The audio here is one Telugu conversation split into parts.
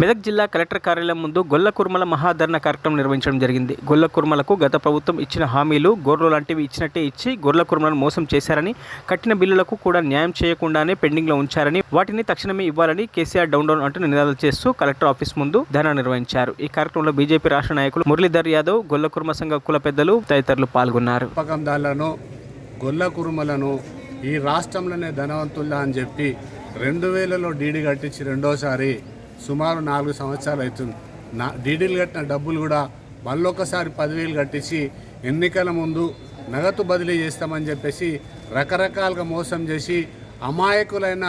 మెదక్ జిల్లా కలెక్టర్ కార్యాలయం ముందు గొల్ల కుర్మల మహాధరణ కార్యక్రమం నిర్వహించడం జరిగింది. గొల్ల కుర్మలకు గత ప్రభుత్వం ఇచ్చిన హామీలు గొర్రెలు లాంటివి ఇచ్చినట్టే ఇచ్చి గొర్రెల కుర్మలను మోసం చేశారని, కట్టిన బిల్లులకు కూడా న్యాయం చేయకుండానే పెండింగ్లో ఉంచారని, వాటిని తక్షణమే ఇవ్వాలని కేసీఆర్ డౌన్ అంటూ నినాదాలు చేస్తూ కలెక్టర్ ఆఫీస్ ముందు ధర్నా నిర్వహించారు. ఈ కార్యక్రమంలో బీజేపీ రాష్ట్ర నాయకులు మురళీధర్ యాదవ్, గొల్ల కుర్మ సంఘ కుల పెద్దలు తదితరులు పాల్గొన్నారు. గొల్ల కుర్మలను ఈ రాష్ట్రంలోనే ధనవంతుల్లా అని చెప్పి 2000లో డీడీ కట్టించి రెండోసారి సుమారు 4 సంవత్సరాలు అవుతుంది. డీడీలు కట్టిన డబ్బులు కూడా మళ్ళొకసారి 10,000 కట్టించి ఎన్నికల ముందు నగదు బదిలీ చేస్తామని చెప్పేసి రకరకాలుగా మోసం చేసి అమాయకులైన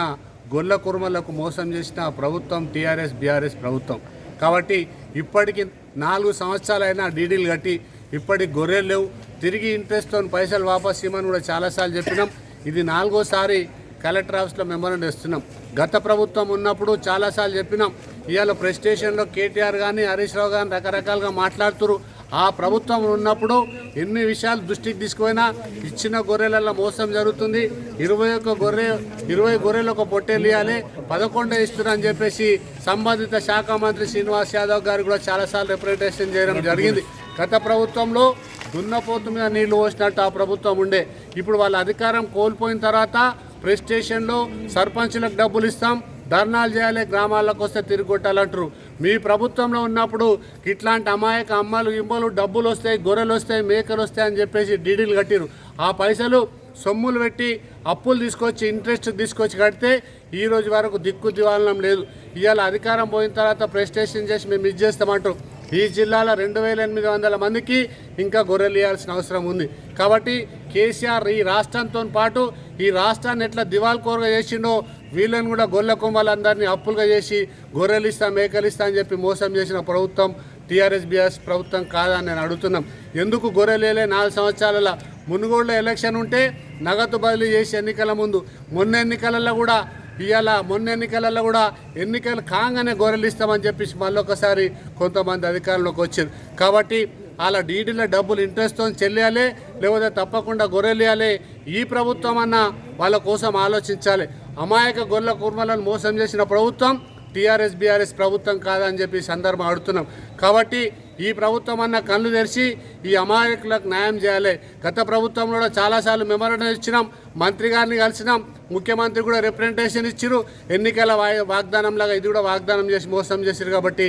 గొల్ల కుర్మలకు మోసం చేసిన ప్రభుత్వం టీఆర్ఎస్ బీఆర్ఎస్ ప్రభుత్వం. కాబట్టి ఇప్పటికి 4 సంవత్సరాలైనా డీడీలు కట్టి ఇప్పటికి గొర్రెలు లేవు. తిరిగి ఇంట్రెస్ట్తో పైసలు వాపస్ ఇవ్వమని కూడా చాలాసార్లు చెప్పినాం. ఇది 4వసారి కలెక్టర్ ఆఫీస్లో మెమోరాండం ఇస్తున్నాం. గత ప్రభుత్వం ఉన్నప్పుడు చాలాసార్లు చెప్పినాం. ఇవాళ ప్రెస్ స్టేషన్లో కేటీఆర్ కానీ హరీష్ రావు కానీ రకరకాలుగా మాట్లాడుతున్నారు. ఆ ప్రభుత్వం ఉన్నప్పుడు ఎన్ని విషయాలు దృష్టికి తీసుకుపోయినా ఇచ్చిన గొర్రెలలో మోసం జరుగుతుంది. 20 గొర్రెలు ఒక పొట్టేలు ఇవ్వాలి, 11 ఇస్తున్నారు అని చెప్పేసి సంబంధిత శాఖ మంత్రి శ్రీనివాస్ యాదవ్ గారు కూడా చాలాసార్లు రిప్రజెంటేషన్ చేయడం జరిగింది. గత ప్రభుత్వంలో దున్నపోతు మీద నీళ్లు పోసినట్టు ఆ ప్రభుత్వం ఉండే. ఇప్పుడు వాళ్ళ అధికారం కోల్పోయిన తర్వాత ప్రెస్ స్టేషన్లో సర్పంచులకు డబ్బులు ఇస్తాం, ధర్నాలు చేయాలి, గ్రామాలకు వస్తే తిరిగి కొట్టాలంటారు. మీ ప్రభుత్వంలో ఉన్నప్పుడు ఇట్లాంటి అమాయక అమ్మలు ఇమ్మలు డబ్బులు వస్తాయి, గొర్రెలు వస్తాయి, మేకలు వస్తాయి అని చెప్పేసి డీడీలు కట్టిరు. ఆ పైసలు సొమ్ములు పెట్టి అప్పులు తీసుకొచ్చి ఇంట్రెస్ట్ తీసుకొచ్చి కడితే ఈ రోజు వరకు దిక్కు దివాలనం లేదు. ఇవాళ అధికారం పోయిన తర్వాత ప్రెస్ స్టేషన్ చేసి మేము ఇది చేస్తామంటారు. ఈ జిల్లాలో 2800 మందికి ఇంకా గొర్రెలు ఇవ్వాల్సిన అవసరం ఉంది. కాబట్టి కేసీఆర్ ఈ రాష్ట్రంతో పాటు ఈ రాష్ట్రాన్ని ఎట్లా దివాల్కోరుగా చేసిండో వీళ్ళని కూడా గొల్ల కొమ్మలందరినీ అప్పులుగా చేసి గొర్రెలు ఇస్తా మేకలు ఇస్తా అని చెప్పి మోసం చేసిన ప్రభుత్వం టీఆర్ఎస్ బీఆర్ఎస్ ప్రభుత్వం కాదని నేను అడుగుతున్నాం. ఎందుకు గొర్రెలేలే 4 సంవత్సరాల మునుగోడులో ఎలక్షన్ ఉంటే నగదు బదిలీ చేసి ఎన్నికల ముందు మొన్న ఎన్నికలలో కూడా ఎన్నికలు కాగానే గొర్రెలు ఇస్తామని చెప్పేసి మళ్ళొకసారి కొంతమంది అధికారంలోకి వచ్చారు. కాబట్టి అలా డీడీల డబ్బులు ఇంట్రెస్ట్తో చెల్లియాలి, లేకపోతే తప్పకుండా గొర్రెలు ఇవ్వాలి. ఈ ప్రభుత్వం అన్నా వాళ్ళ కోసం ఆలోచించాలి. అమాయక గొర్రెల కుర్మలను మోసం చేసిన ప్రభుత్వం టీఆర్ఎస్ బీఆర్ఎస్ ప్రభుత్వం కాదని చెప్పి సందర్భం అడుగుతున్నాం. కాబట్టి ఈ ప్రభుత్వం అన్న కళ్ళు తెరిచి ఈ అమాయకులకు న్యాయం చేయాలి. గత ప్రభుత్వంలో కూడా చాలాసార్లు మెమోరాండం ఇచ్చినాం, మంత్రి గారిని కలిసినాం, ముఖ్యమంత్రి కూడా రిప్రజెంటేషన్ ఇచ్చిరు. ఎన్నికల వాగ్దానంలాగా ఇది కూడా వాగ్దానం చేసి మోసం చేశారు. కాబట్టి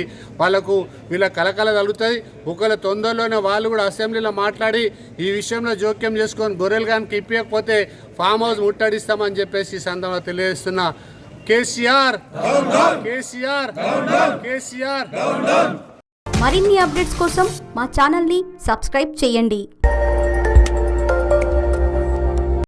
వీళ్ళ కలకల తగులుతుంది. ఒకవేళ తొందరలోనే వాళ్ళు కూడా అసెంబ్లీలో మాట్లాడి ఈ విషయంలో జోక్యం చేసుకొని గొర్రెలు కానీ ఇప్పకపోతే ఫామ్ హౌస్ ముట్టడిస్తామని చెప్పేసి ఈ సందర్భంగా తెలియజేస్తున్నా. కేసీఆర్ మరిన్ని అప్డేట్స్ కోసం మా ఛానల్ని సబ్స్క్రైబ్ చేయండి.